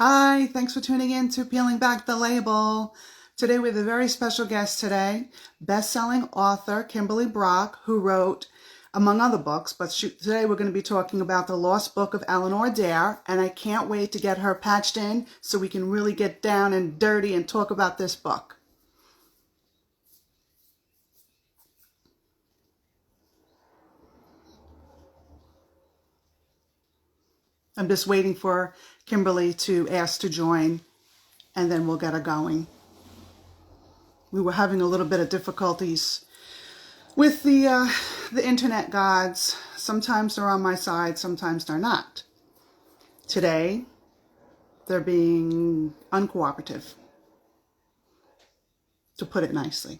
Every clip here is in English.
Hi, thanks for tuning in to Peeling Back the Label. Today we have a very special guest today, best-selling author Kimberly Brock, who wrote, among other books, but today we're going to be talking about The Lost Book of Eleanor, and I can't wait to get her patched in so we can really get down and dirty and talk about this book. I'm just waiting for Kimberly to ask to join, and then we'll get her going. We were having a little bit of difficulties with the internet gods. Sometimes they're on my side, sometimes they're not. Today, they're being uncooperative, to put it nicely.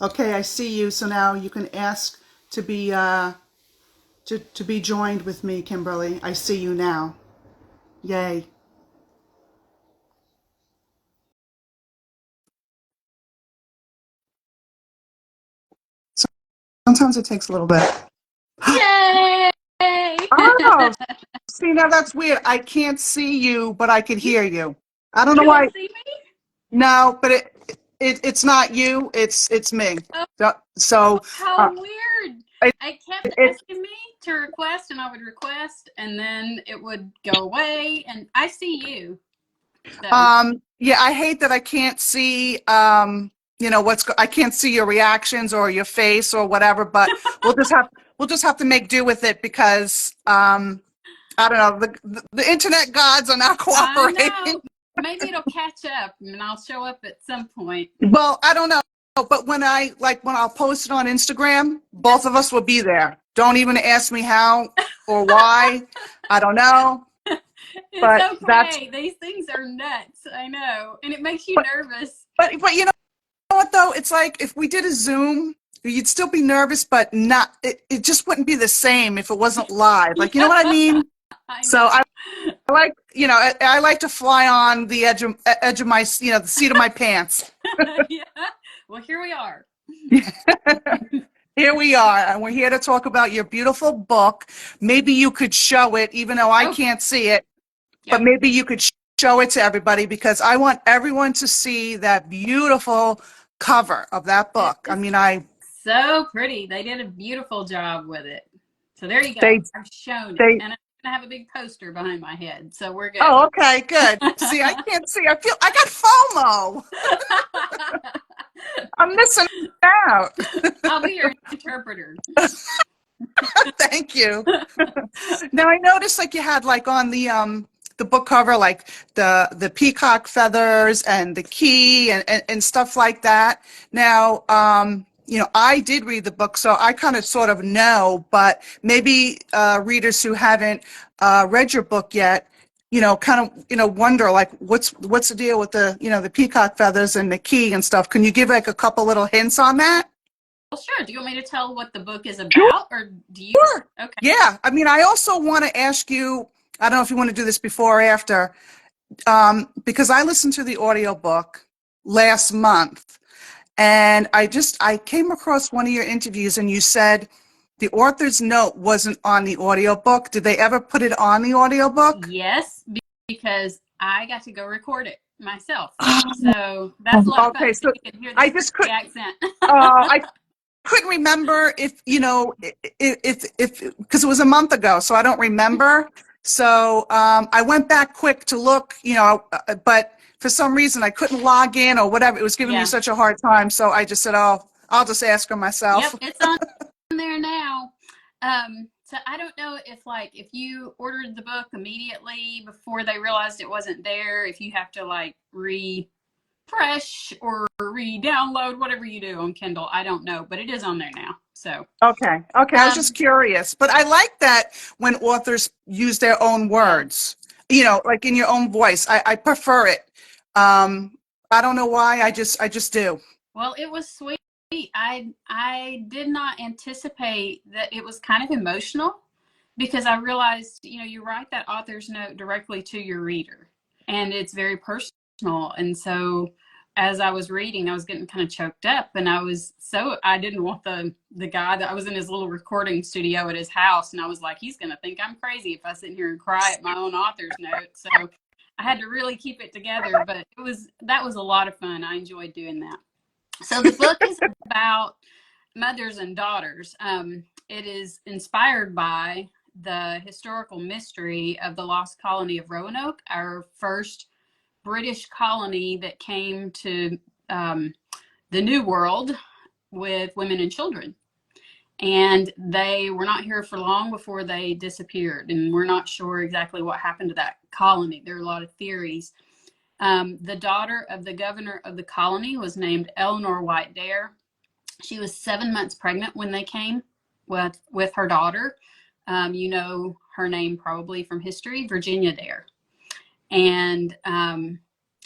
Okay, I see you. So now you can ask to be to be joined with me, Kimberly. I see you now. Yay. Sometimes it takes a little bit. Yay! Oh, see, now that's weird. I can't see you, but I can hear you. I don't know You why. don't see me? No, but it's not you. It's me. Oh, So how weird. it, It kept it asking me to request, and I would request, and then it would go away, and I see you. So, yeah, I hate that I can't see I can't see your reactions or your face or whatever, but we'll just have to make do with it because I don't know, the internet gods are not I cooperating. know. Maybe it'll catch up, and I'll show up at some point. Well, I don't know, but when I'll post it on Instagram, both of us will be there. Don't even ask me how or why. I don't know, It's but that's okay. These things are nuts. I know. And it makes you but nervous. but you know what though? It's like if we did a Zoom, you'd still be nervous, but not it just wouldn't be the same if it wasn't live. Like, you know what I mean? I So know. I like, I like to fly on the edge of my, the seat of my pants. Yeah. Well, here we are. Here we are, and we're here to talk about your beautiful book. Maybe you could show it, even though I Oh, can't see it, but yep. maybe you could show it to everybody because I want everyone to see that beautiful cover of that It book. I is mean, so pretty. They did a beautiful job with it. So there you go. they, I've shown it. they, And I'm going to have a big poster behind my head. So we're good. oh, okay, good. See, I can't see. I got FOMO. I'm missing out. I'll be your interpreter. Thank you. Now I noticed like you had like on the book cover like the peacock feathers and the key and stuff like that. Now I did read the book, so I kind of sort of know, but maybe readers who haven't read your book yet, kind of wonder like what's the deal with the peacock feathers and the key and stuff. Can you give like a couple little hints on that? Well, sure. Do you want me to tell what the book is Sure. about? Or do you? Okay. Yeah, I mean, I also want to ask you, I don't know if you want to do this before or after, because I listened to the audiobook last month, and I came across one of your interviews, and you said the author's note wasn't on the audiobook. Did they ever put it on the audiobook? Yes, because I got to go record it myself. Oh, So that's a lot of okay, fun. So so you can hear the I just Philly could, accent. I couldn't remember if because it was a month ago, so I don't remember. So I went back quick to look, but for some reason I couldn't log in or whatever. It was giving me Yeah. such a hard time, so I just said, "Oh, I'll just ask her myself." Yep. It's on there now. So I don't know if you ordered the book immediately before they realized it wasn't there, if you have to like refresh or re-download, whatever you do on Kindle. I don't know, but it is on there now. So Okay, I was just um curious, but I like that when authors use their own yeah. words, like in your own voice. I prefer it. I don't know why. I just do. Well, it was sweet. I did not anticipate that it was kind of emotional because I realized, you write that author's note directly to your reader and it's very personal. And so as I was reading, I was getting kind of choked up, and I didn't want the guy that I was in his little recording studio at his house, and I was like, he's going to think I'm crazy if I sit here and cry at my own author's note. So I had to really keep it together, but that was a lot of fun. I enjoyed doing that. So the book is about mothers and daughters. It is inspired by the historical mystery of the lost colony of Roanoke, our first British colony that came to the New World with women and children. And they were not here for long before they disappeared. And we're not sure exactly what happened to that colony. There are a lot of theories. The daughter of the governor of the colony was named Eleanor White Dare. She was 7 months pregnant when they came with her daughter. You know her name probably from history, Virginia Dare. And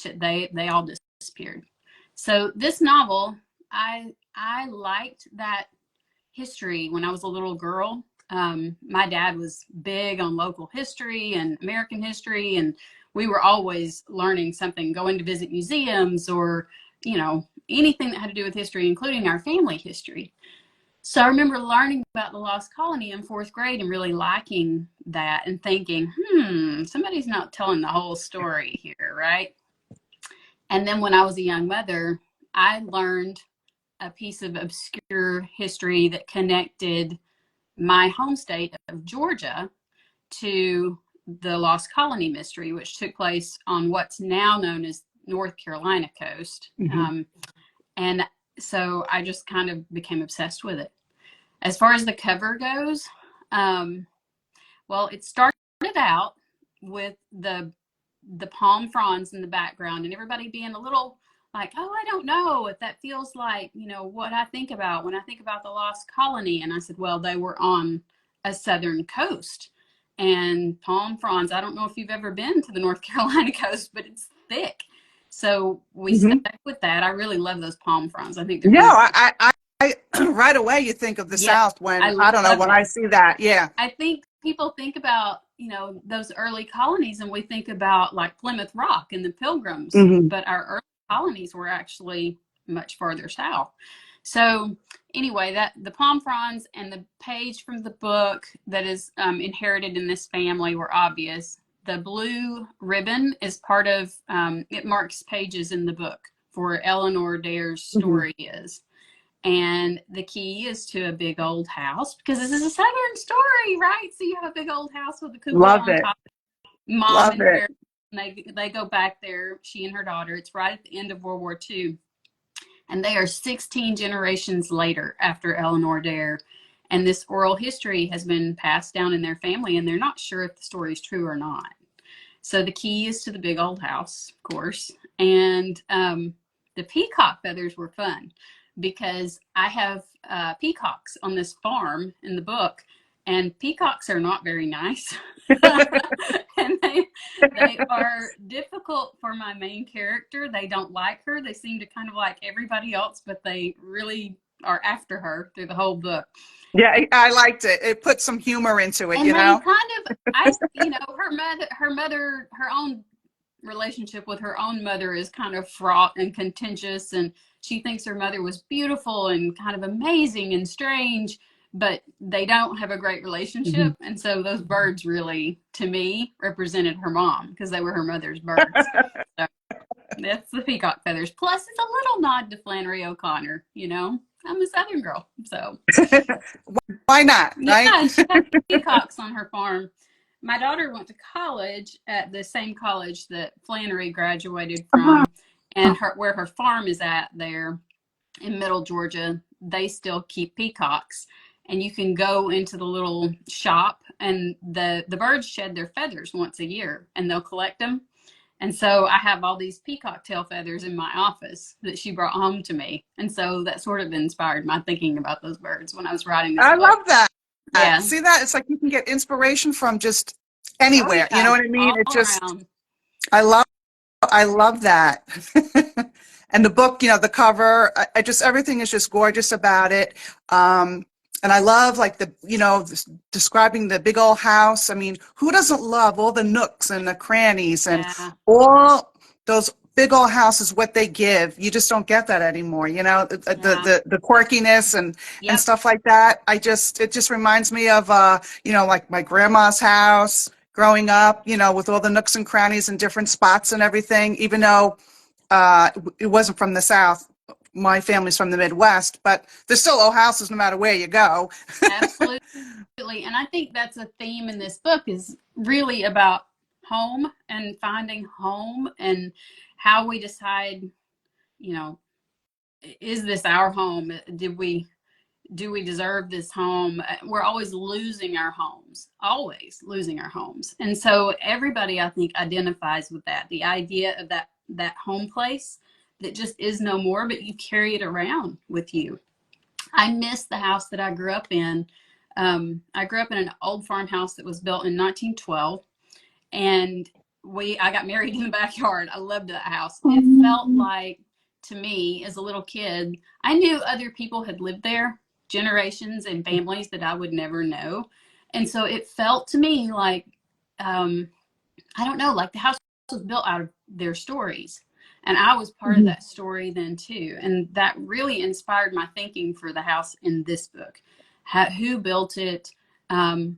they all disappeared. So this novel, I liked that history when I was a little girl. My dad was big on local history and American history, and we were always learning something, going to visit museums or, you know, anything that had to do with history, including our family history. So I remember learning about the lost colony in 4th grade and really liking that and thinking, somebody's not telling the whole story here, right? And then when I was a young mother, I learned a piece of obscure history that connected my home state of Georgia to the lost colony mystery, which took place on what's now known as North Carolina coast. And so I just kind of became obsessed with it. As far as the cover goes, well, it started out with the palm fronds in the background and everybody being a little like, oh, I don't know if that feels like, you know, what I think about when I think about the lost colony. And I said, well, they were on a southern coast, and palm fronds, I don't know if you've ever been to the North Carolina coast, but it's thick. So we stuck with that. I really love those palm fronds. I think they're I right away you think of the South when I don't know when I see that. Yeah. I think people think about, you know, those early colonies, and we think about like Plymouth Rock and the Pilgrims, but our early colonies were actually much farther south. So anyway, that the palm fronds and the page from the book that is inherited in this family were obvious. The blue ribbon is part of, it marks pages in the book for Eleanor Dare's story is. And the key is to a big old house, because this is a Southern story, right? So you have a big old house with a cupola on top. Mom and Dad, they go back there, she and her daughter. It's right at the end of World War II. And they are 16 generations later after Eleanor Dare. And this oral history has been passed down in their family, and they're not sure if the story is true or not. So the key is to the big old house, of course. And the peacock feathers were fun, because I have peacocks on this farm in the book, and peacocks are not very nice. And they are difficult for my main character. They don't like her. They seem to kind of like everybody else, but they really are after her through the whole book. Yeah, I liked it. It put some humor into it, and you know? Her own relationship with her own mother is kind of fraught and contentious, and she thinks her mother was beautiful and kind of amazing and strange, but they don't have a great relationship. And so those birds really, to me, represented her mom, because they were her mother's birds. So that's the peacock feathers. Plus, it's a little nod to Flannery O'Connor, you know? I'm a Southern girl, so. Why not, right? Yeah, she had peacocks on her farm. My daughter went to college at the same college that Flannery graduated from, and where her farm is at there in Middle Georgia, they still keep peacocks. And you can go into the little shop, and the birds shed their feathers once a year, and they'll collect them. And so I have all these peacock tail feathers in my office that she brought home to me. And so that sort of inspired my thinking about those birds when I was writing this book. Love that. Yeah. See that? It's like you can get inspiration from just anywhere. You know what I mean? It just, around. I love that. And the book, you know, the cover, everything is just gorgeous about it. And I love, like, describing the big old house. I mean, who doesn't love all the nooks and the crannies and all those big old house is what they give. You just don't get that anymore. You know, Yeah. the quirkiness and Yep. stuff like that. It just reminds me of, you know, like my grandma's house growing up, you know, with all the nooks and crannies and different spots and everything, even though, it wasn't from the South. My family's from the Midwest, but there's still old houses no matter where you go. Absolutely. And I think that's a theme in this book, is really about home and finding home, and how we decide, you know, is this our home? Do we deserve this home? We're always losing our homes, always losing our homes. And so everybody, I think, identifies with that, the idea of that home place that just is no more, but you carry it around with you. I miss the house that I grew up in. I grew up in an old farmhouse that was built in 1912, and I got married in the backyard. I loved that house. It felt like, to me, as a little kid, I knew other people had lived there, generations and families that I would never know. And so it felt to me like, I don't know, like the house was built out of their stories. And I was part of that story then too. And that really inspired my thinking for the house in this book. Who built it? And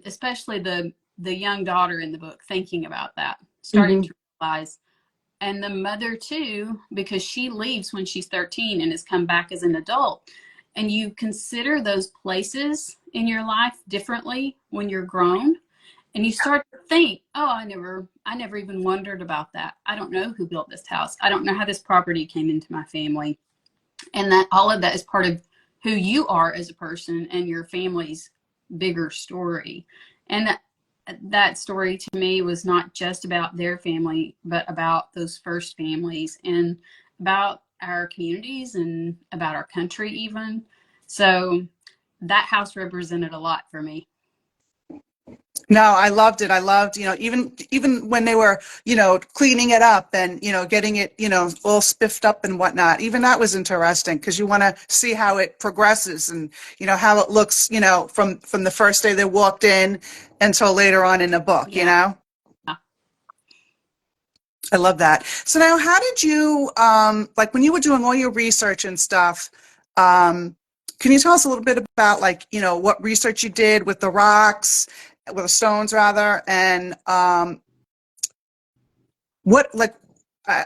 especially the young daughter in the book, thinking about that, starting to realize, and the mother too, because she leaves when she's 13 and has come back as an adult. And you consider those places in your life differently when you're grown, and you start to think, oh, I never even wondered about that. I don't know who built this house. I don't know how this property came into my family. And that all of that is part of who you are as a person and your family's bigger story. And that story to me was not just about their family, but about those first families, and about our communities, and about our country even. So that house represented a lot for me. No, I loved it. I loved, you know, even when they were, you know, cleaning it up and, you know, getting it, you know, all spiffed up and whatnot. Even that was interesting, because you want to see how it progresses and, you know, how it looks, you know, from the first day they walked in until later on in the book, you Yeah. know. I love that. So now, how did you, like when you were doing all your research and stuff, can you tell us a little bit about, like, you know, what research you did with the rocks, with the stones rather, and what, like,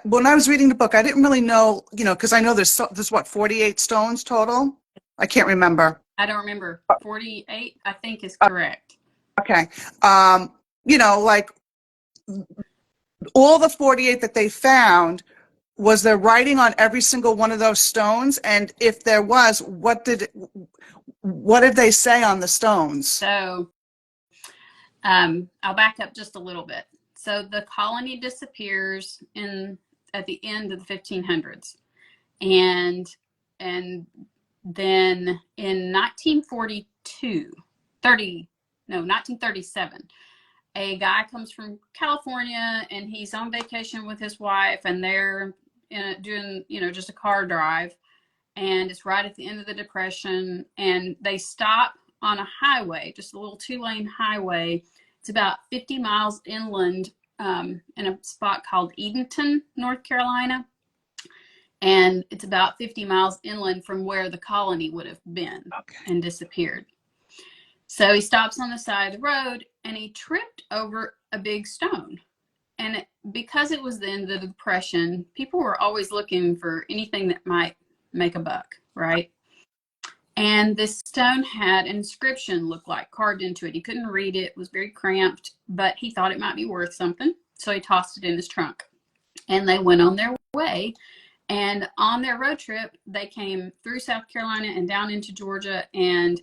when I was reading the book, I didn't really know, you know, because I know there's what, 48 stones total? I can't remember. I don't remember. 48, I think, is correct. Okay. You know, like all the 48 that they found, was there writing on every single one of those stones? And if there was, what did they say on the stones? So I'll back up just a little bit. So the colony disappears at the end of the 1500s, and then in 1937, a guy comes from California, and he's on vacation with his wife, and they're doing, you know, just a car drive, and it's right at the end of the Depression, and they stop on a highway, just a little 2-lane highway. It's about 50 miles inland, in a spot called Edenton, North Carolina. And it's about 50 miles inland from where the colony would have been and disappeared. So he stops on the side of the road, and he tripped over a big stone. And because it was the end of the Depression, people were always looking for anything that might make a buck, right? And this stone had an inscription, looked like, carved into it. He couldn't read it. It was very cramped, but he thought it might be worth something. So he tossed it in his trunk. And they went on their way. And on their road trip, they came through South Carolina and down into Georgia. And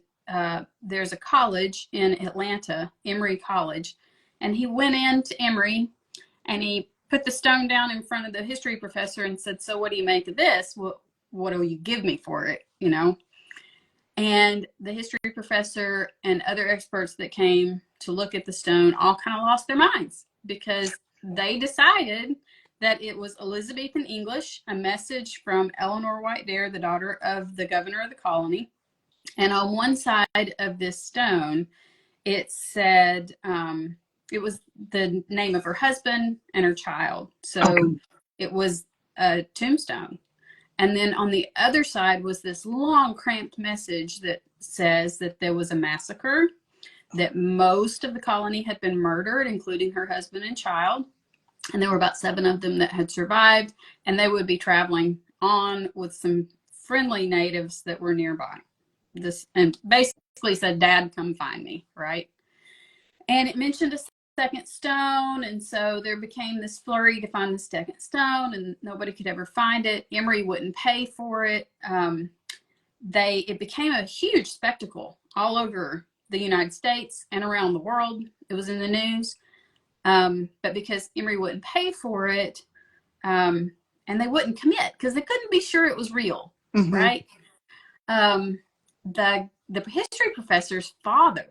there's a college in Atlanta, Emory College. And he went into Emory, and he put the stone down in front of the history professor and said, "So what do you make of this? Well, what will you give me for it?" You know? And the history professor and other experts that came to look at the stone all kind of lost their minds, because they decided that it was Elizabethan English, a message from Eleanor White-Dare, the daughter of the governor of the colony. And on one side of this stone, it said, it was the name of her husband and her child. So it was a tombstone. And then on the other side was this long, cramped message that says that there was a massacre, that most of the colony had been murdered, including her husband and child. And there were about 7 of them that had survived, and they would be traveling on with some friendly natives that were nearby. This, and basically said, "Dad, come find me," right? And it mentioned a second stone, and so there became this flurry to find the second stone, and nobody could ever find it. Emory wouldn't pay for it. It became a huge spectacle all over the United States and around the world. It was in the news. But because Emory wouldn't pay for it, and they wouldn't commit because they couldn't be sure it was real, right? The history professor's father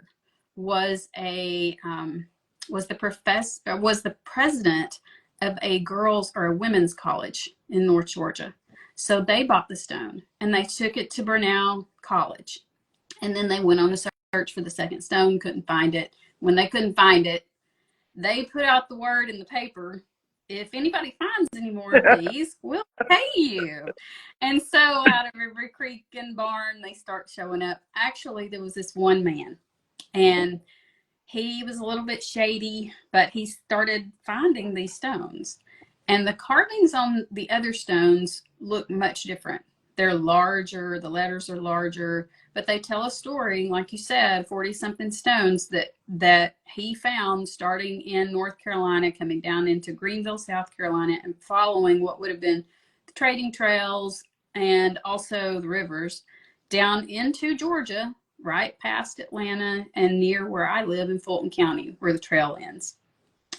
was the president of a girls' or a women's college in North Georgia. So they bought the stone and they took it to Burnell College, and then they went on a search for the second stone, couldn't find it. When they couldn't find it, they put out the word in the paper, "If anybody finds any more of these, we'll pay you." And so out of every creek and barn, they start showing up. Actually, there was this one man, and he was a little bit shady, but he started finding these stones. And the carvings on the other stones look much different. They're larger, the letters are larger, but they tell a story, like you said, 40-something stones that he found starting in North Carolina, coming down into Greenville, South Carolina, and following what would have been the trading trails and also the rivers down into Georgia, right past Atlanta and near where I live in Fulton County, where the trail ends.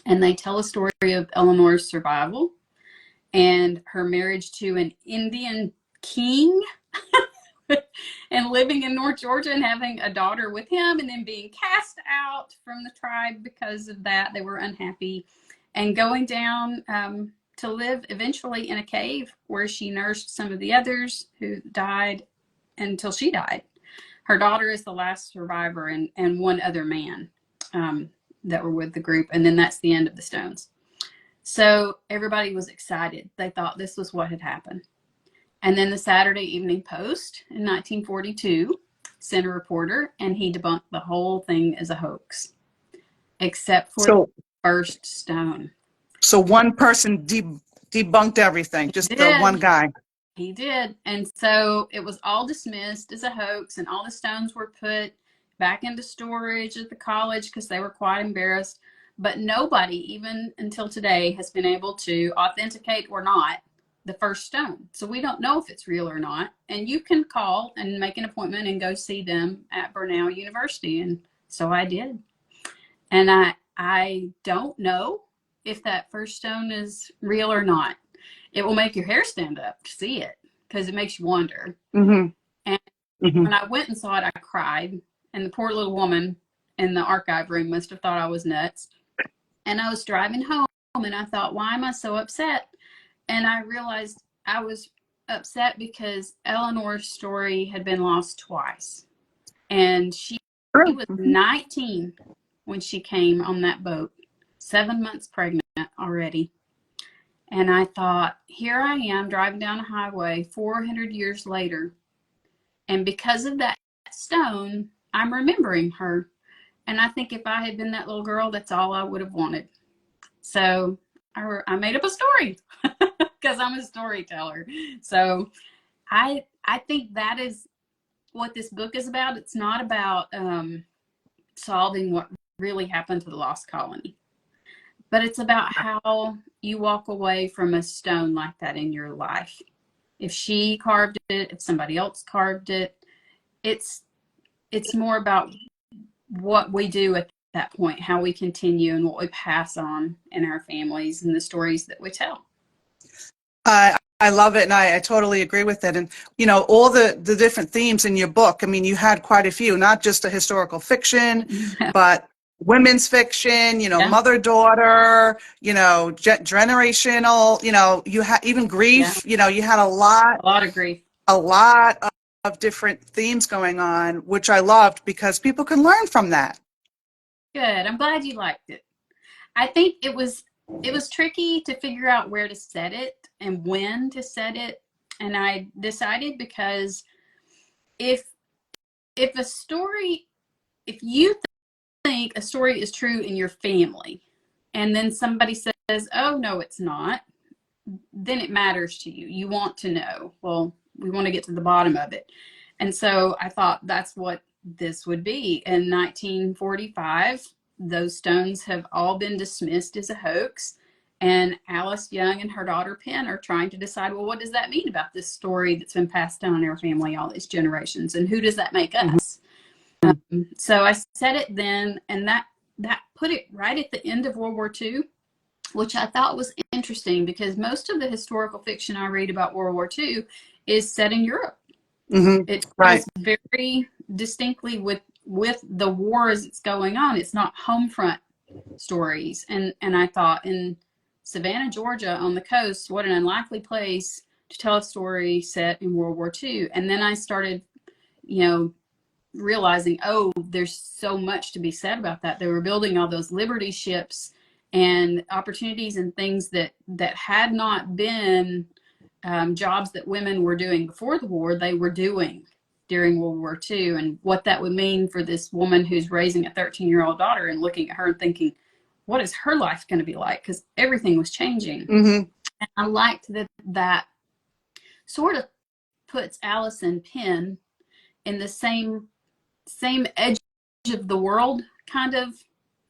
And they tell a story of Eleanor's survival and her marriage to an Indian king and living in North Georgia and having a daughter with him, and then being cast out from the tribe because of that. They were unhappy, and going down to live eventually in a cave where she nursed some of the others who died until she died. Her daughter is the last survivor, and one other man that were with the group, and then that's the end of the stones. So everybody was excited. They thought this was what had happened. And then the Saturday Evening Post in 1942 sent a reporter, and he debunked the whole thing as a hoax, except for the first stone. So one person debunked everything, just the one guy. He did. And so it was all dismissed as a hoax, and all the stones were put back into storage at the college because they were quite embarrassed. But nobody, even until today, has been able to authenticate or not the first stone. So we don't know if it's real or not. And you can call and make an appointment and go see them at Burnell University. And so I did. And I don't know if that first stone is real or not. It will make your hair stand up to see it because it makes you wonder. And when I went and saw it, I cried. And the poor little woman in the archive room must have thought I was nuts. And I was driving home and I thought, why am I so upset? And I realized I was upset because Eleanor's story had been lost twice. And she was 19 when she came on that boat, 7 months pregnant already. And I thought, here I am driving down a highway 400 years later. And because of that stone, I'm remembering her. And I think if I had been that little girl, that's all I would have wanted. So I made up a story because I'm a storyteller. So I think that is what this book is about. It's not about solving what really happened to the lost colony, but it's about how you walk away from a stone like that in your life. If she carved it, if somebody else carved it, it's more about what we do at that point, how we continue and what we pass on in our families and the stories that we tell. I love it, and I totally agree with it. And, you know, all the different themes in your book, I mean, you had quite a few, not just a historical fiction, but women's fiction, you know, mother-daughter, you know, generational, you know, you had even grief, you know, you had a lot of grief, a lot of different themes going on, which I loved because people can learn from that. Good. I'm glad you liked it. I think it was it was tricky to figure out where to set it and when to set it. And I decided because if a story, if you think a story is true in your family, and then somebody says, oh, no, it's not, then it matters to you. You want to know. Well, we want to get to the bottom of it. And so I thought that's what this would be. In 1945, those stones have all been dismissed as a hoax. And Alice Young and her daughter Penn are trying to decide, well, what does that mean about this story that's been passed down in our family all these generations? And who does that make us? So I said it then, and that put it right at the end of World War II, which I thought was interesting because most of the historical fiction I read about World War II is set in Europe. It deals very distinctly with the war as it's going on. It's not home front stories. And I thought in Savannah, Georgia, on the coast, what an unlikely place to tell a story set in World War II. And then I started, realizing, oh, there's so much to be said about that. They were building all those Liberty ships and opportunities and things that had not been jobs that women were doing before the war, they were doing during World War II, and what that would mean for this woman who's raising a 13-year-old daughter and looking at her and thinking, what is her life going to be like? Because everything was changing. And I liked that sort of puts Alice and Penn in the same edge of the world kind of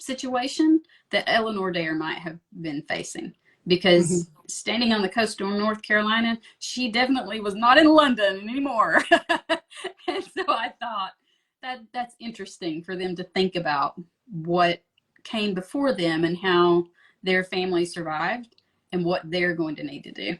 situation that Eleanor Dare might have been facing. Because standing on the coast of North Carolina, she definitely was not in London anymore. And so I thought that's interesting for them to think about what came before them and how their family survived and what they're going to need to do.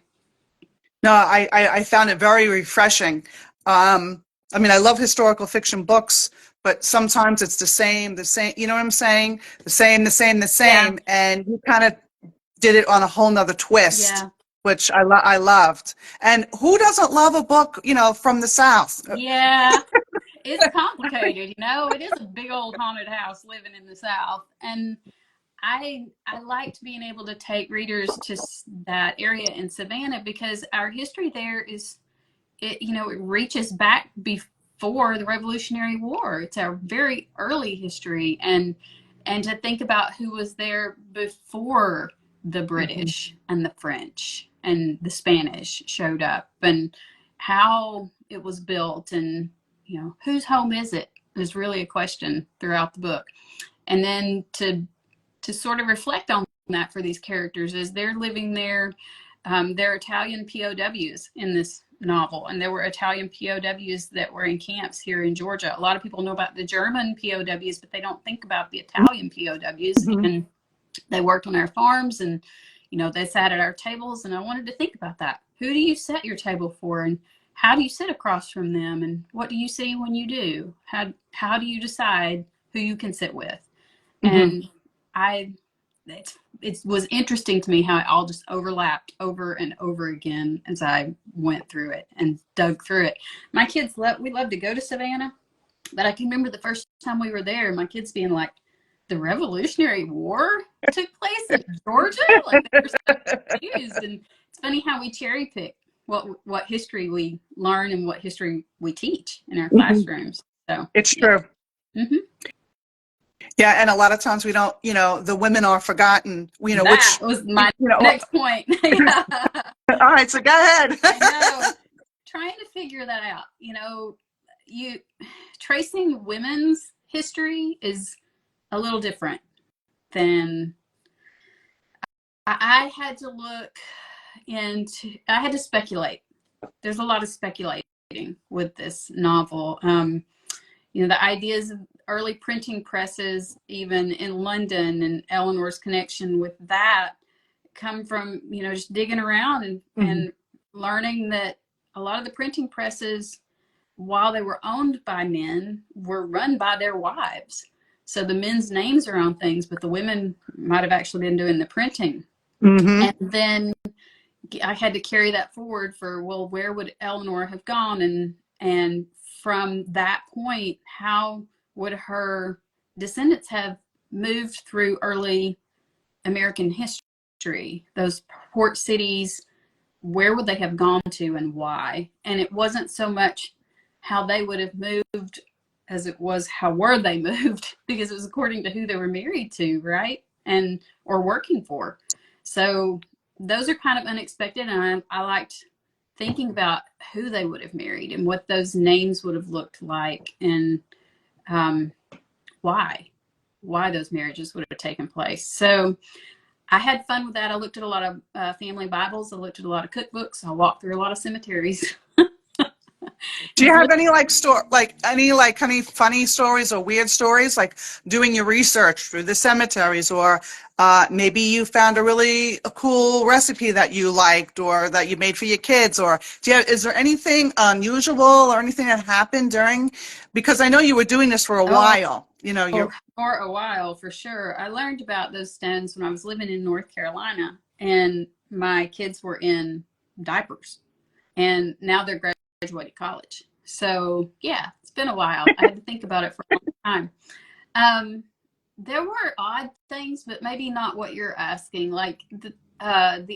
No, I found it very refreshing. I mean, I love historical fiction books, but sometimes it's the same, you know what I'm saying? The same. Yeah. And you kind of did it on a whole nother twist, which I loved. And who doesn't love a book, from the South? Yeah, it's complicated, It is a big old haunted house living in the South. And I liked being able to take readers to that area in Savannah because our history there it reaches back before the Revolutionary War. It's our very early history, and to think about who was there before the British and the French and the Spanish showed up and how it was built and, whose home is it is really a question throughout the book. And then to sort of reflect on that for these characters as they're living there. They're Italian POWs in this novel, and there were Italian POWs that were in camps here in Georgia. A lot of people know about the German POWs, but they don't think about the Italian POWs. And they worked on our farms, and they sat at our tables, and I wanted to think about that. Who do you set your table for, and how do you sit across from them, and what do you see when you do? How do you decide who you can sit with? And it was interesting to me how it all just overlapped over and over again as I went through it and dug through it. My kids we love to go to Savannah, but I can remember the first time we were there, my kids being like, the Revolutionary War took place in Georgia? Like, they were so confused. And it's funny how we cherry pick what history we learn and what history we teach in our classrooms. So it's true. Yeah, and a lot of times we don't, the women are forgotten. That was my next point. All right, so go ahead. I know. Trying to figure that out. You tracing women's history is a little different than I had to look into. I had to speculate. There's a lot of speculating with this novel. The ideas of early printing presses, even in London, and Eleanor's connection with that come from, just digging around and learning that a lot of the printing presses, while they were owned by men, were run by their wives. So the men's names are on things, but the women might have actually been doing the printing. And then I had to carry that forward for, well, where would Eleanor have gone? And from that point, how would her descendants have moved through early American history? history, those port cities, where would they have gone to and why? And it wasn't so much how they would have moved as it was how were they moved, because it was according to who they were married to, right? And or working for. So those are kind of unexpected, and I liked thinking about who they would have married and what those names would have looked like, and why those marriages would have taken place. So I had fun with that. I looked at a lot of family Bibles. I looked at a lot of cookbooks. I walked through a lot of cemeteries. Do you have any any funny stories or weird stories, like doing your research through the cemeteries, or maybe you found a cool recipe that you liked or that you made for your kids, or is there anything unusual or anything that happened during, because I know you were doing this for a while, For a while, for sure. I learned about those stones when I was living in North Carolina, and my kids were in diapers, and now they're graduated college. So yeah, it's been a while. I had to think about it for a long time. There were odd things, but maybe not what you're asking. Like the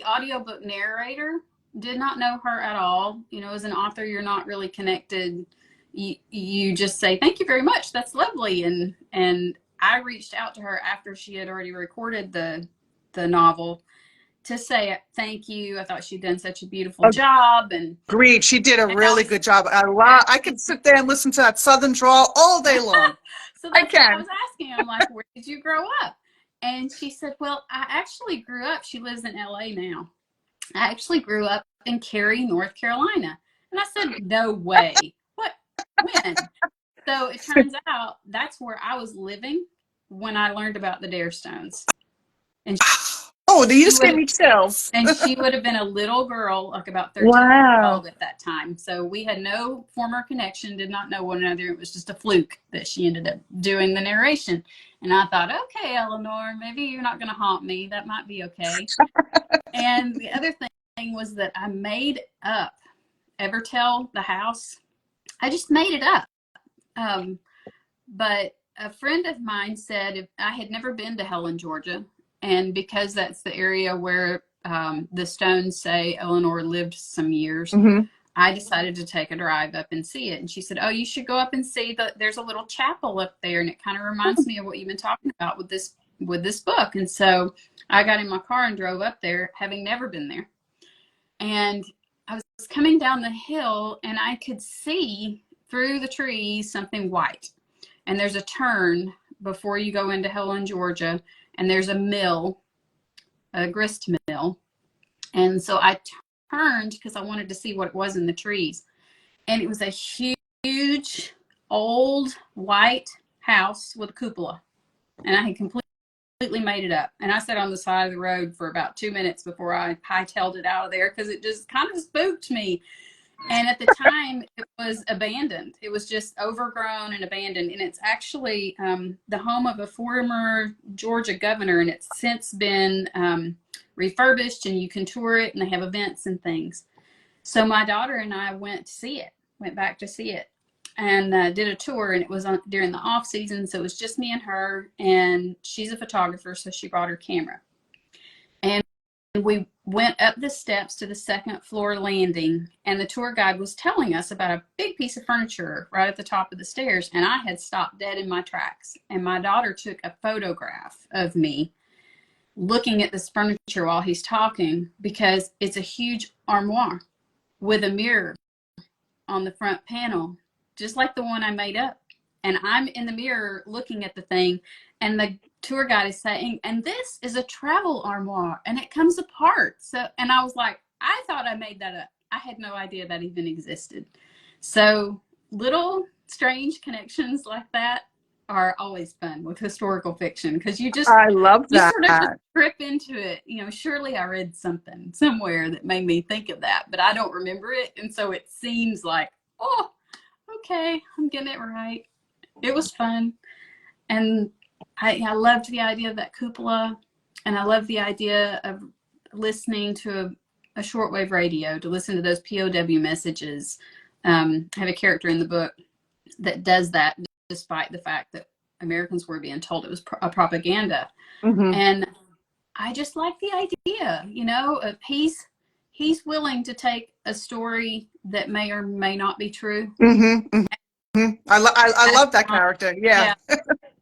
audiobook narrator, did not know her at all. As an author, you're not really connected. You just say, thank you very much, that's lovely. And I reached out to her after she had already recorded the novel to say thank you. I thought she'd done such a beautiful job. And agreed. She did a really good job. I could sit there and listen to that Southern drawl all day long. So that's what I was asking. I'm like, where did you grow up? And she said, well, I actually grew up, she lives in LA now. I actually grew up in Cary, North Carolina. And I said, no way. What? When? So it turns out that's where I was living when I learned about the Dare Stones. And you just gave me chills. And she would have been a little girl, like about 13 years old at that time. So we had no former connection, did not know one another. It was just a fluke that she ended up doing the narration. And I thought, okay, Eleanor, maybe you're not going to haunt me. That might be okay. And the other thing was that I made up Evertell, the house. I just made it up. But a friend of mine said if I had never been to Helen, Georgia, and because that's the area where the Stones say Eleanor lived some years, I decided to take a drive up and see it. And she said, oh, you should go up and see there's a little chapel up there. And it kind of reminds me of what you've been talking about with this book. And so I got in my car and drove up there, having never been there. And I was coming down the hill, and I could see through the trees something white. And there's a turn before you go into Helen, Georgia, and there's a mill, a grist mill. And so I turned because I wanted to see what it was in the trees. And it was a huge, old, white house with a cupola. And I had completely made it up. And I sat on the side of the road for about 2 minutes before I hightailed it out of there, because it just kind of spooked me. And at the time, it was abandoned. It was just overgrown and abandoned. And it's actually the home of a former Georgia governor, and it's since been refurbished, and you can tour it, and they have events and things. So my daughter and I went back to see it, and did a tour, and it was during the off season. So it was just me and her, and she's a photographer, so she brought her camera. And we went up the steps to the second floor landing, and the tour guide was telling us about a big piece of furniture right at the top of the stairs. And I had stopped dead in my tracks, and my daughter took a photograph of me looking at this furniture while he's talking, because it's a huge armoire with a mirror on the front panel, just like the one I made up. And I'm in the mirror looking at the thing, and the tour guide is saying, and this is a travel armoire, and it comes apart. So, and I was like, I thought I made that up. I had no idea that even existed. So little strange connections like that are always fun with historical fiction, because I love that. You sort of trip into it. Surely I read something somewhere that made me think of that, but I don't remember it. And so it seems like, oh, okay, I'm getting it right. It was fun. And I loved the idea of that cupola, and I love the idea of listening to a shortwave radio, to listen to those POW messages. I have a character in the book that does that, despite the fact that Americans were being told it was a propaganda. And I just like the idea, you know, of he's willing to take a story that may or may not be true. Mm-hmm, mm-hmm. I love that character. Yeah. Yeah.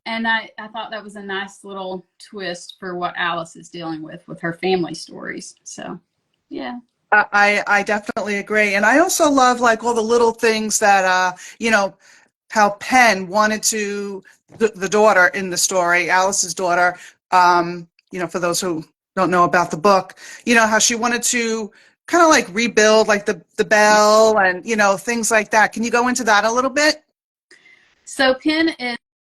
And I thought that was a nice little twist for what Alice is dealing with her family stories. So, yeah. I definitely agree. And I also love like all the little things that, you know, how Penn wanted to, the daughter in the story, Alice's daughter, you know, for those who don't know about the book, you know, how she wanted to kind of like rebuild like the bell and, you know, things like that. Can you go into that a little bit? So Penn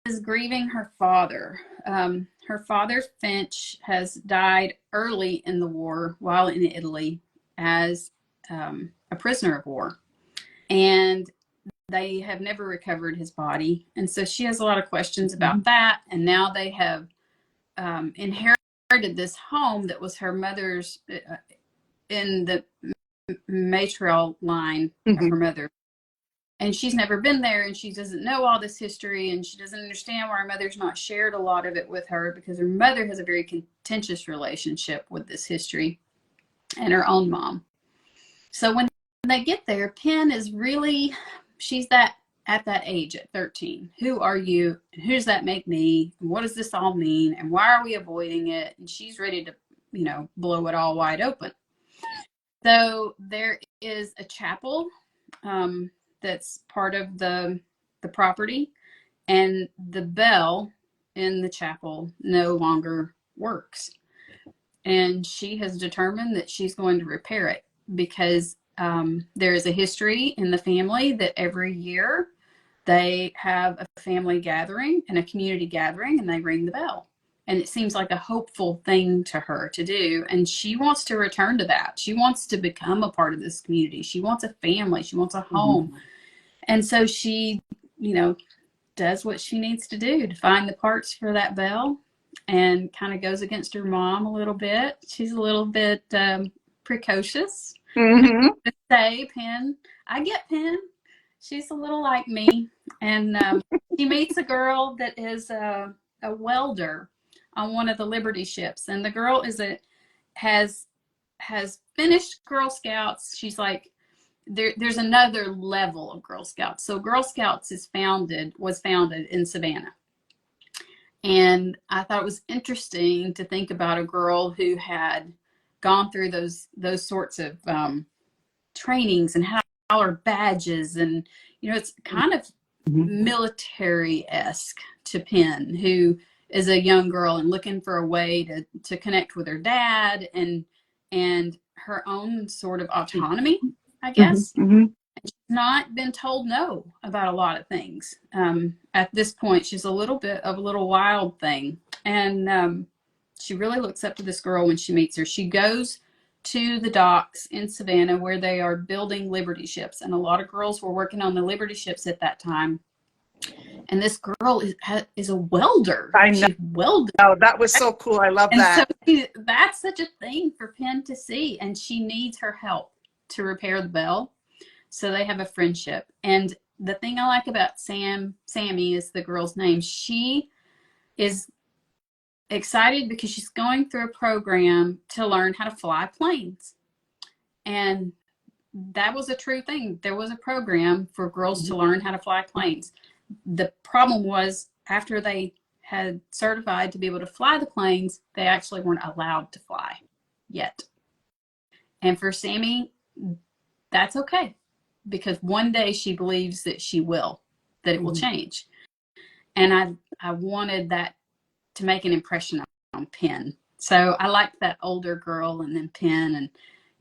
is grieving her father. Her father, Finch, has died early in the war while in Italy as a prisoner of war. And they have never recovered his body. And so she has a lot of questions about that. And now they have inherited this home that was her mother's in the matriarchal line of her mother. And she's never been there, and she doesn't know all this history, and she doesn't understand why her mother's not shared a lot of it with her, because her mother has a very contentious relationship with this history and her own mom. So when they get there, Penn is really, she's that at that age at 13. Who are you? And who does that make me? And what does this all mean? And why are we avoiding it? And she's ready to, you know, blow it all wide open. So there is a chapel that's part of the property, and the bell in the chapel no longer works. And she has determined that she's going to repair it, because there is a history in the family that every year they have a family gathering and a community gathering, and they ring the bell. And it seems like a hopeful thing to her to do. And she wants to return to that. She wants to become a part of this community. She wants a family. She wants a home. Mm-hmm. And so she, you know, does what she needs to do to find the parts for that bell, and kind of goes against her mom a little bit. She's a little bit precocious. Mm-hmm. To say, Penn, I get Penn. She's a little like me. And she meets a girl that is a welder on one of the Liberty ships. And the girl has finished Girl Scouts. She's like, there's another level of Girl Scouts. So Girl Scouts was founded in Savannah. And I thought it was interesting to think about a girl who had gone through those sorts of trainings, and how her badges, and, you know, it's kind of military-esque to Penn, who is a young girl and looking for a way to connect with her dad and her own sort of autonomy, I guess. Mm-hmm. She's not been told no about a lot of things. At this point, she's a little bit of a little wild thing. And she really looks up to this girl when she meets her. She goes to the docks in Savannah where they are building Liberty ships. And a lot of girls were working on the Liberty ships at that time. And this girl is a welder. I know. She's welded. Oh, that was so cool. I love that. So that's such a thing for Penn to see. And she needs her help to repair the bell. So they have a friendship. And the thing I like about Sammy is the girl's name. She is excited because she's going through a program to learn how to fly planes. And that was a true thing. There was a program for girls to learn how to fly planes. The problem was, after they had certified to be able to fly the planes, they actually weren't allowed to fly yet. And for Sammy, that's okay, because one day she believes that she will, that it will change. And I wanted that to make an impression on Penn. So I liked that older girl and then Penn, and,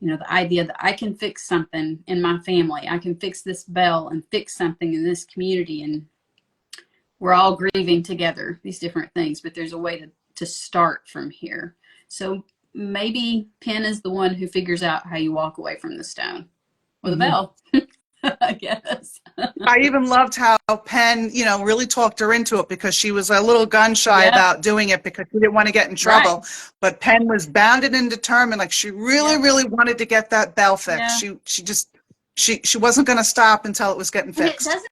you know, the idea that I can fix something in my family. I can fix this bell and fix something in this community. And we're all grieving together, these different things, but there's a way to start from here. So maybe Penn is the one who figures out how you walk away from the stone with a bell. I guess. I even loved how Penn, you know, really talked her into it, because she was a little gun shy about doing it because she didn't want to get in trouble. Right. But Penn was bounded and determined. Like, she really, really wanted to get that bell fixed. She wasn't going to stop until it was getting fixed. And it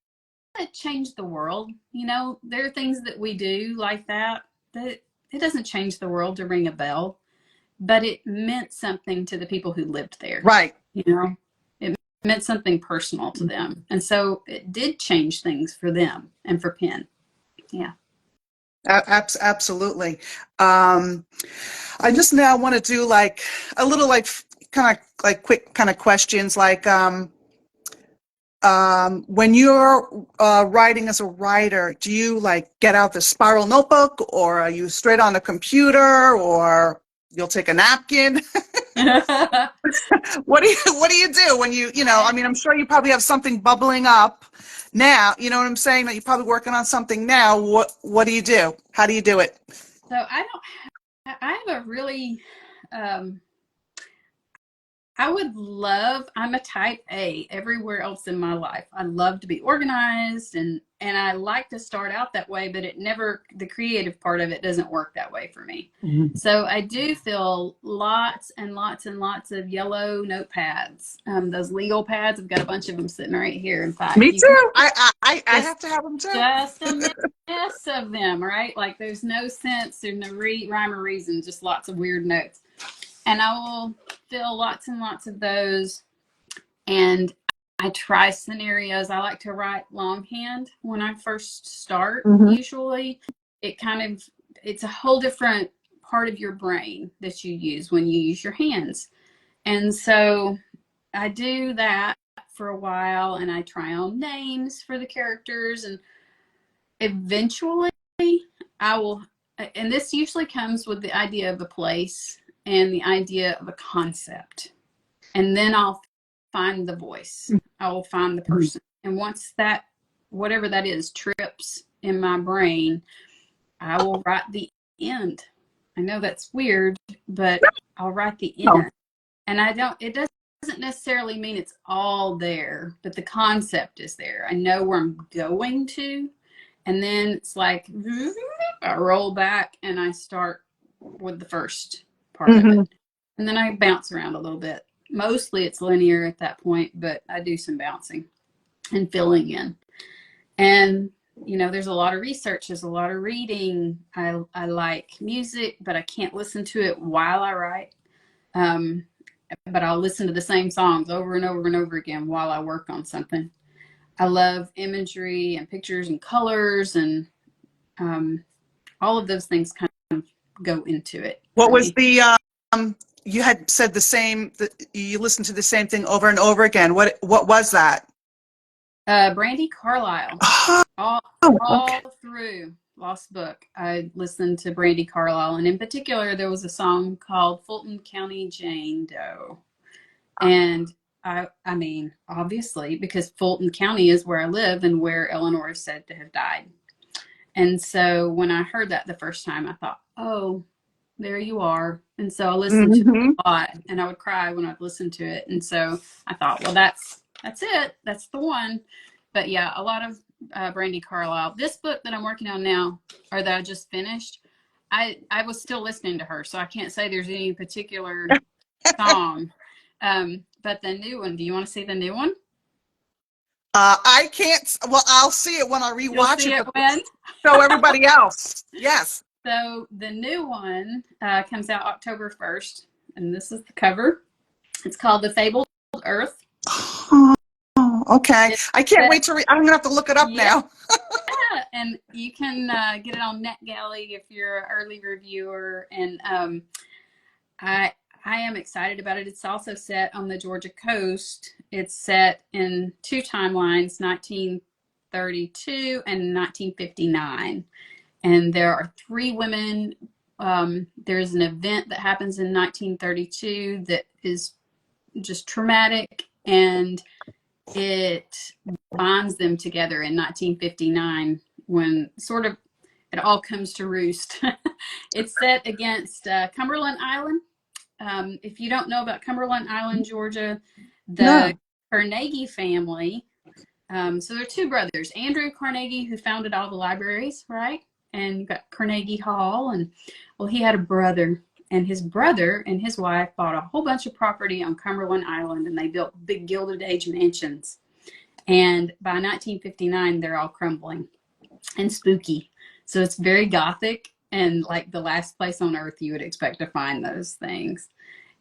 doesn't change the world. You know, there are things that we do like that it doesn't change the world to ring a bell. but it meant something to the people who lived there. Right. You know, it meant something personal to them. And so it did change things for them and for Penn. Yeah. Absolutely. I just now want to do like a little like kind of like quick kind of questions like when you're writing as a writer, do you like get out the spiral notebook, or are you straight on the computer, or you'll take a napkin? What do you do when you know, I mean, I'm sure you probably have something bubbling up now, you know what I'm saying, that you're probably working on something now. What do you do? How do you do it? So I have a really, I'm a type A everywhere else in my life. I love to be organized and I like to start out that way, but the creative part of it doesn't work that way for me. Mm-hmm. So I do fill lots and lots and lots of yellow notepads. Those legal pads, I've got a bunch of them sitting right here. In fact, me too. I have to have them too. Just a mess of them, right? Like there's no sense, there's no rhyme or reason, just lots of weird notes. And I will fill lots and lots of those. And I try scenarios. I like to write longhand when I first start. Mm-hmm. Usually it's a whole different part of your brain that you use when you use your hands. And so I do that for a while, and I try on names for the characters, and eventually I will, and this usually comes with the idea of a place and the idea of a concept. And then I'll find the voice. I will find the person. And once that, whatever that is, trips in my brain, I will write the end. I know that's weird, but I'll write the end. And it doesn't necessarily mean it's all there, but the concept is there. I know where I'm going to. And then it's like, I roll back and I start with the first part of it. And then I bounce around a little bit. Mostly it's linear at that point, but I do some bouncing and filling in. And, you know, there's a lot of research. There's a lot of reading. I like music, but I can't listen to it while I write. But I'll listen to the same songs over and over and over again while I work on something. I love imagery and pictures and colors, and all of those things kind of go into it. What was the you had said the same, you listened to the same thing over and over again. What was that? Brandi Carlile. All through Lost Book, I listened to Brandi Carlile, and in particular, there was a song called Fulton County Jane Doe. And I mean, obviously, because Fulton County is where I live and where Eleanor is said to have died. And so when I heard that the first time, I thought, oh, there you are. And so I listened to it a lot, and I would cry when I'd listen to it. And so I thought, well, that's it. That's the one. But yeah, a lot of Brandi Carlile. This book that I'm working on now, or that I just finished, I was still listening to her, so I can't say there's any particular song. But the new one, do you want to see the new one? I can't. Well, I'll see it when I rewatch it. When? Show everybody else. Yes. So the new one comes out October 1st, and this is the cover. It's called The Fabled Earth. Oh, okay. I can't wait to read. I'm gonna have to look it up now. Yeah, and you can get it on NetGalley if you're an early reviewer. And I am excited about it. It's also set on the Georgia coast. It's set in two timelines, 1932 and 1959. And there are three women. There's an event that happens in 1932 that is just traumatic, and it binds them together in 1959 when sort of it all comes to roost. It's set against Cumberland Island. If you don't know about Cumberland Island, Georgia, the Carnegie family, so there are two brothers, Andrew Carnegie, who founded all the libraries, right? And you've got Carnegie Hall, and well, he had a brother, and his brother and his wife bought a whole bunch of property on Cumberland Island, and they built big Gilded Age mansions. And by 1959, they're all crumbling and spooky. So it's very gothic, and like the last place on earth you would expect to find those things.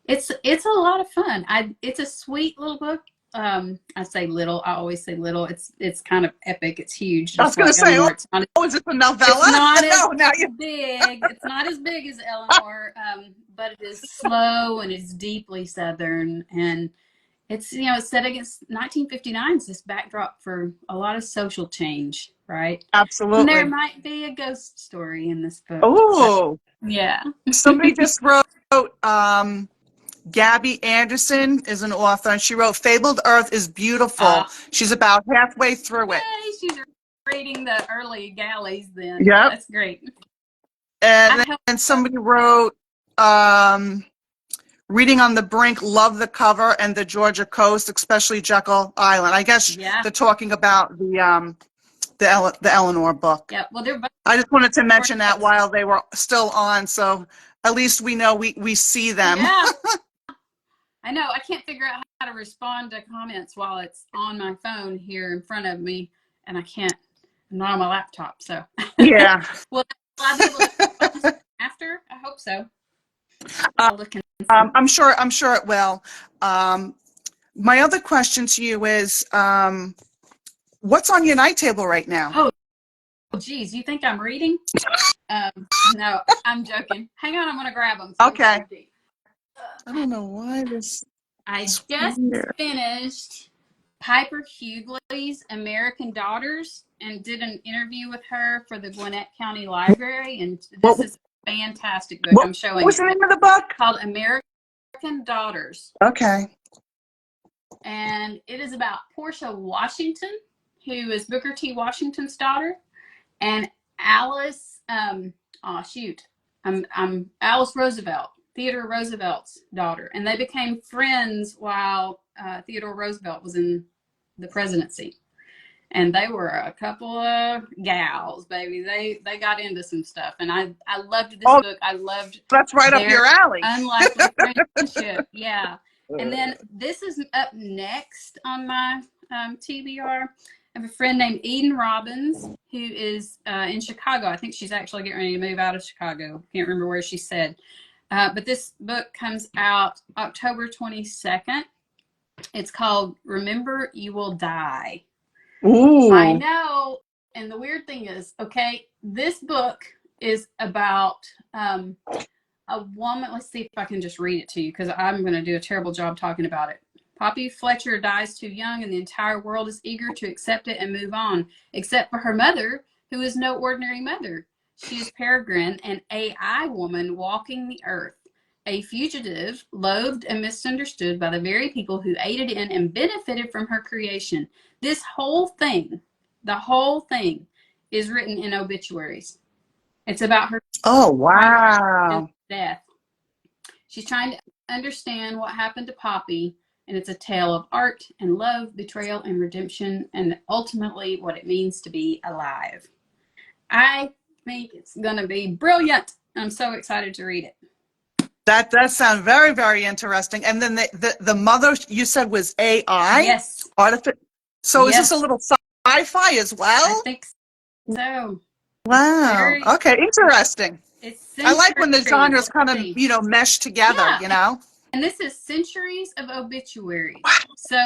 It's a lot of fun. It's a sweet little book. I say little. I always say little. It's kind of epic. It's huge. I was Just going like to say, Eleanor. It's not. oh, is it a novella? It's not as No, now you. big. It's not as big as Eleanor, but it is slow and it's deeply Southern, and it's it's set against 1959. It's this backdrop for a lot of social change, right? And there Absolutely. might be a ghost story in this book. Oh, Yeah. somebody just wrote. Gabby Anderson is an author, and she wrote "Fabled Earth is Beautiful." She's about halfway through it. Yay, she's reading the early galleys then. Yep. That's great. And then somebody wrote "Reading on the Brink," love the cover, and the Georgia coast, especially Jekyll Island. I guess they're talking about the Eleanor book. Yeah, well, they're both. I just wanted to mention that while they were still on, so at least we know we see them. Yeah. I know. I can't figure out how to respond to comments while it's on my phone here in front of me, and I'm not on my laptop, so. Yeah. Well, I'll be able to respond after. I hope so. I'm sure it will. My other question to you is, what's on your night table right now? Oh, geez, you think I'm reading? No, I'm joking. Hang on, I'm gonna grab them. Okay. I don't know why this. I just finished Piper Hughley's American Daughters and did an interview with her for the Gwinnett County Library, and this is a fantastic book. I'm showing. What's the name of the book? Called American Daughters. Okay. And it is about Portia Washington, who is Booker T. Washington's daughter, and Alice. I'm Alice Roosevelt. Theodore Roosevelt's daughter, and they became friends while Theodore Roosevelt was in the presidency, and they were a couple of gals, baby. They got into some stuff, and I loved this book. I loved that's right up your alley. Unlikely friendship, yeah. And then this is up next on my TBR. I have a friend named Eden Robbins who is in Chicago. I think she's actually getting ready to move out of Chicago. Can't remember where she said. But this book comes out October 22nd. It's called Remember You Will Die. Ooh. I know. And the weird thing is, okay, this book is about a woman. Let's see if I can just read it to you because I'm going to do a terrible job talking about it. Poppy Fletcher dies too young, and the entire world is eager to accept it and move on, except for her mother, who is no ordinary mother. She is Peregrine, an AI woman walking the earth, a fugitive, loathed and misunderstood by the very people who aided in and benefited from her creation. This whole thing, the whole thing, is written in obituaries. It's about her. Oh, wow. Death. She's trying to understand what happened to Poppy, and it's a tale of art and love, betrayal and redemption, and ultimately what it means to be alive. I think it's going to be brilliant. I'm so excited to read it. That does sound very, very interesting. And then the mother you said was AI? Yes. So is this a little sci-fi as well? I think so. Wow. Okay, interesting. I like when the genres kind of, mesh together, And this is centuries of obituaries. Wow. So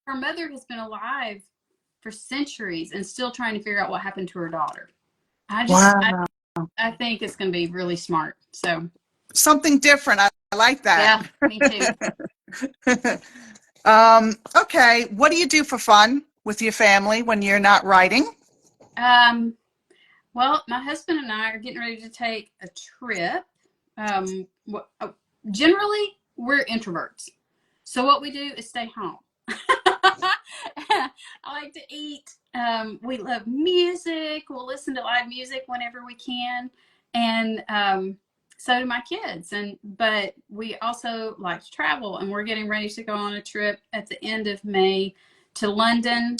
her mother has been alive for centuries and still trying to figure out what happened to her daughter. I think it's going to be really smart. So something different. I like that. Yeah, me too. Okay. What do you do for fun with your family when you're not writing? Well, my husband and I are getting ready to take a trip. Generally, we're introverts. So what we do is stay home. I like to eat. We love music. We'll listen to live music whenever we can. And so do my kids. But we also like to travel, and we're getting ready to go on a trip at the end of May to London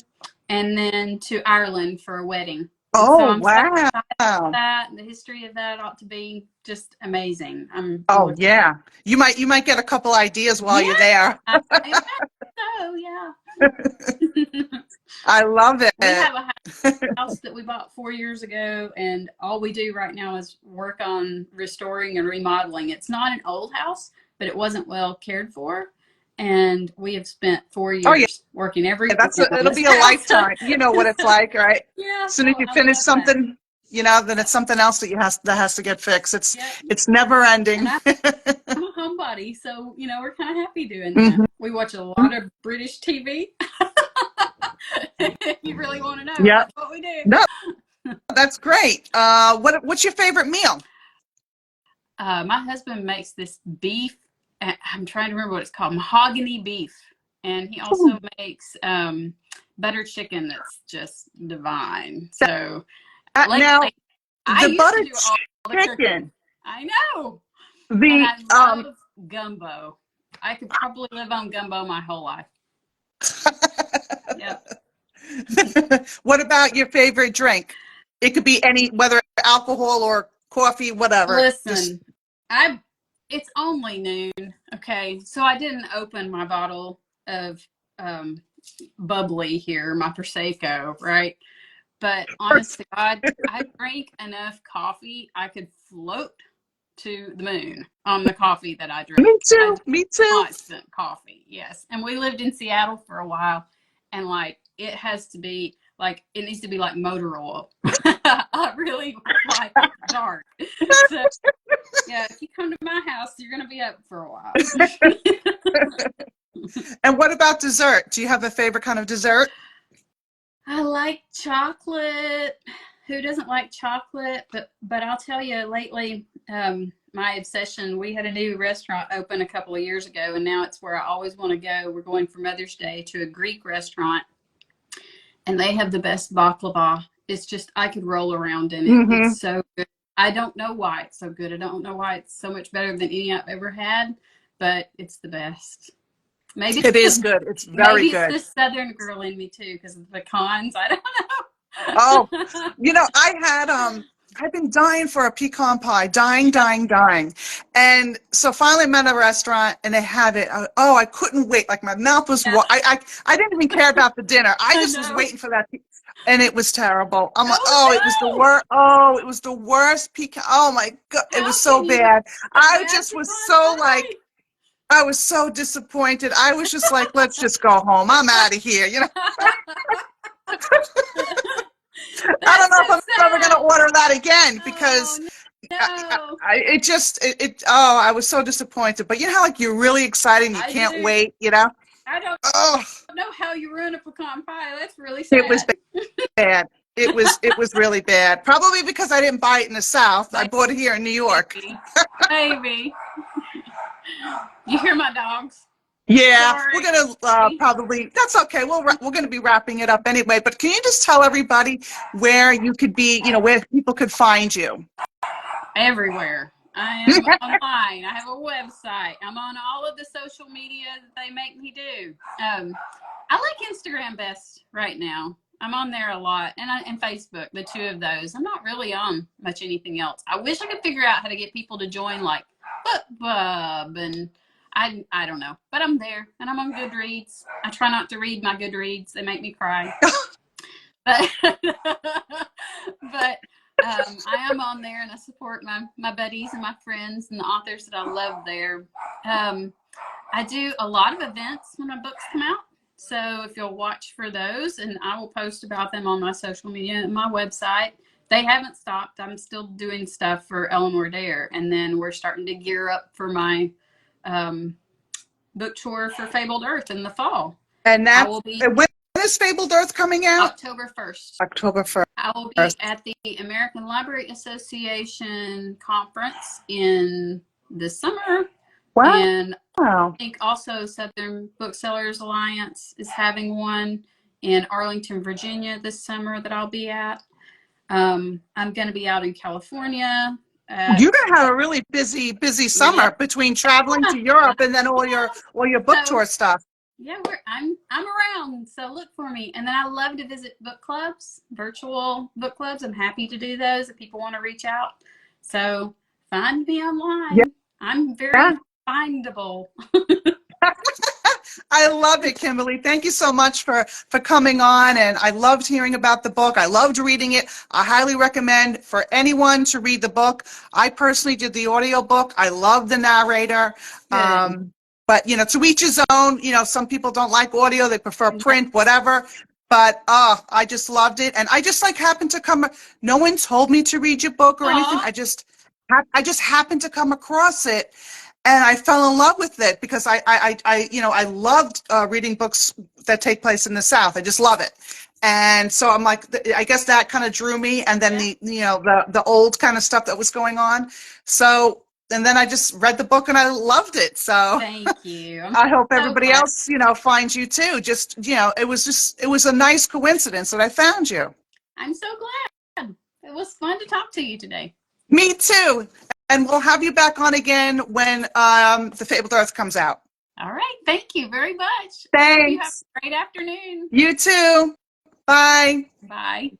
and then to Ireland for a wedding. Oh, so I'm wow. So excited about that. The history of that ought to be just amazing. Yeah. You might get a couple ideas while you're there. so, yeah. I love it. We have a house that we bought 4 years ago, and all we do right now is work on restoring and remodeling. It's not an old house, but it wasn't well cared for, and we have spent 4 Oh yeah, years working every that's weekend on it'll this be a house. lifetime. You know what it's like, right? Yeah, As soon as you I finish love that. something, then it's something else that has to get fixed. Yep. It's never ending. And I'm a homebody, so we're kind of happy doing that. Mhm. We watch a lot of British TV. If you really want to know, Yep. that's what we do. No, that's great. What's your favorite meal? My husband makes this beef. I'm trying to remember what it's called, mahogany beef, and he also makes butter chicken that's just divine. So Now, I the used butter to do all the cooking. chicken. I know, and The I love gumbo. I could probably live on gumbo my whole life. Yep. What about your favorite drink? It could be any, whether alcohol or coffee, whatever. Listen, it's only noon, okay? So I didn't open my bottle of bubbly here, my Prosecco, right? But honest to God, I drank enough coffee, I could float to the moon on the coffee that I drink. Me too. Me too. Constant coffee, yes. And we lived in Seattle for a while, and it has to be it needs to be like motor oil. I really like it dark. So yeah, if you come to my house, you're gonna be up for a while. And what about dessert? Do you have a favorite kind of dessert? I like chocolate. Who doesn't like chocolate? But I'll tell you, lately, my obsession. We had a new restaurant open a couple of years ago, and now it's where I always want to go. We're going for Mother's Day to a Greek restaurant, and they have the best baklava. It's just, I could roll around in it. Mm-hmm. It's so good. I don't know why it's so good. I don't know why it's so much better than any I've ever had, but it's the best. Maybe it is good. It's very good. Maybe it's the Southern girl in me too, because of the pecans. I don't know. Oh, I've been dying for a pecan pie, dying. And so finally met a restaurant and they had it. I couldn't wait. Like my mouth was, I didn't even care about the dinner. I just was waiting for that. And it was terrible. I'm like, it was the worst. Oh, it was the worst pecan. Oh my God. It was so bad. I just was so I was so disappointed. I was just like, let's just go home. I'm out of here. I don't know if I'm ever going to order that again because I was so disappointed. But you know how you're really excited and you can't wait, I don't know how you ruin a pecan pie. That's really sad. It was bad. It was really bad. Probably because I didn't buy it in the South. I bought it here in New York. Maybe. You hear my dogs? Yeah, Sorry. we're gonna probably. That's okay. We're gonna be wrapping it up anyway. But can you just tell everybody where you could be? Where people could find you? Everywhere. I am online. I have a website. I'm on all of the social media that they make me do. I like Instagram best right now. I'm on there a lot, and Facebook, the two of those. I'm not really on much anything else. I wish I could figure out how to get people to join BookBub, and I don't know, but I'm there, and I'm on Goodreads. I try not to read my Goodreads; they make me cry. But I am on there, and I support my buddies and my friends and the authors that I love there. I do a lot of events when my books come out. So if you'll watch for those, and I will post about them on my social media and my website. They haven't stopped. I'm still doing stuff for Eleanor Dare, and then we're starting to gear up for my book tour for Fabled Earth in the fall. And when is Fabled Earth coming out? October 1st. October 1st. I will be at the American Library Association conference in the summer. Wow. And I think also Southern Booksellers Alliance is having one in Arlington, Virginia this summer that I'll be at. I'm going to be out in California. You're going to have a really busy summer between traveling to Europe and then all your book tour stuff. Yeah, I'm around, so look for me. And then I love to visit book clubs, virtual book clubs. I'm happy to do those if people want to reach out. So find me online. Yeah. I'm very findable. I love it, Kimberly. Thank you so much for coming on, and I loved hearing about the book. I loved reading it. I highly recommend for anyone to read the book. I personally did the audio book. I love the narrator. Good. But, you know, to each his own. You know, some people don't like audio. They prefer print, whatever. But I just loved it. And I just like happened to come, no one told me to read your book or anything. Aw. I just happened to come across it. And I fell in love with it because you know, I loved reading books that take place in the South. I just love it. And so I'm like, I guess that kind of drew me. And then you know, the old kind of stuff that was going on. So, and then I just read the book and I loved it. So Thank you. I hope so everybody glad. else, you know, finds you too. Just, you know, it was a nice coincidence that I found you. I'm so glad. It was fun to talk to you today. Me too. And we'll have you back on again when The Fabled Earth comes out. All right. Thank you very much. I hope you have Thanks. a great afternoon. You too. Bye. Bye.